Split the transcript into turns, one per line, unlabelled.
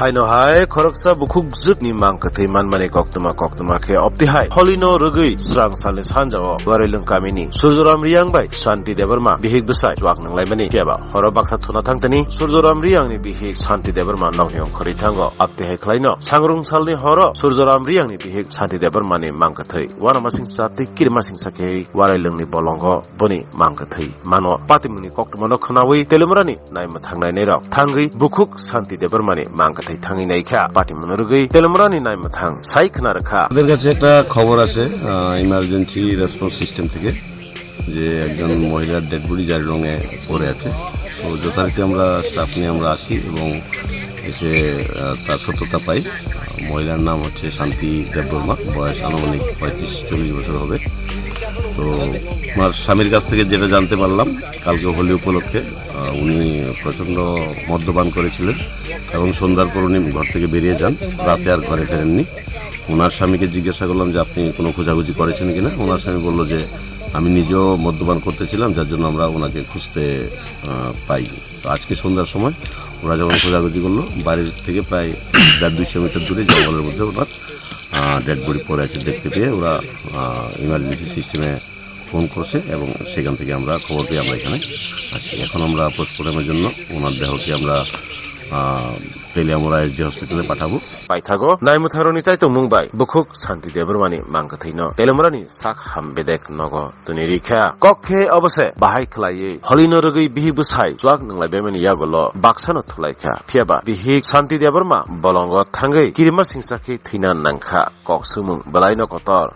haino hai khoroksa bukhuk zukni mangkathai manmani koktuma ke optihai holino rugui srang sale sanjao warelung kamini surjoram riang bai shanti debarma bihik besai wak nanglai mani keba horo baksa thuna thangtani surjoram riang ni bihik shanti debarma nonghyong khori thango optihai khlaino sangrung salni horo surjoram riang ni bihik shanti debarma ni mangkathai wana masing sati kirma sing sake warelung ni bolongo boni mangkathai mano patimuni koktuma no khnawi telumrani naima thangnai nei rok thangi bukhuk shanti debarma ni mangkathai thangi nei kha patimuni rugui telumrani naima thang sai khna rakha
আমাদের কাছে একটা খবর আছে emergency response system থেকে যে একজন মহিলার dead body জারি রঙে পড়ে আছে। তো যথারীতি আমরা স্টাফ নিয়ে আমরা আসি এবং এসে তার সত্যতা পাই। মহিলার নাম হচ্ছে শান্তি দেববর্মা, বয়স আনুমানিক 35-40 বছর হবে। তো আমার স্বামীর কাছ থেকে যেটা জানতে পারলাম, কালকে হোলি উপলক্ষে উনি প্রচণ্ড মদ্যপান করেছিলেন এবং সন্ধ্যার পর উনি ঘর থেকে বেরিয়ে যান, রাতে আর ঘরে ফেরেননি। ওনার স্বামীকে জিজ্ঞাসা করলাম যে আপনি কোনো খোঁজাখুঁজি করেছেন কিনা। ওনার স্বামী বলল যে আমি নিজেও মদ্যপান করতেছিলাম, যার জন্য আমরা ওনাকে খুঁজতে পাই। তো আজকে সন্ধ্যার সময় ওরা যখন খোঁজাখুঁজি করলো, বাড়ির থেকে প্রায় 150-200 মিটার দূরে জঙ্গলের মধ্যে ওনার ডেড বডি পড়ে আছে দেখতে পেয়ে ওরা ইমার্জেন্সি সিস্টেমে ফোন করছে এবং সেখান থেকে আমরা খবর পেয়ে আমরা এখানে আছি। এখন আমরা পোস্টমর্টমের জন্য ওনার দেহকে আমরা পেলিয়ামোরা এসডি হসপিটালে পাঠাবো।
পাইথাগো নাইমুথারনি চাইতো মুংবাই বুখুক শান্তি দেবরমানি মাংকাথৈনো তেলমরানি সাক হামবেদেক নগ তুনি রিখা কক্ষে অবসে বাহাই খলাইয়ে হলিনো রগৈ বিহি বুসাই জোয়াক নংলাই বেমেনি ইয়াগলো বাক্সানো থলাইখা ফিয়াবা বিহি শান্তি দেবরমা বলঙ্গ থাঙ্গৈ কিরিমা সিংসাকি থৈনা নাংখা কক সুমুং বলাইনো কতর।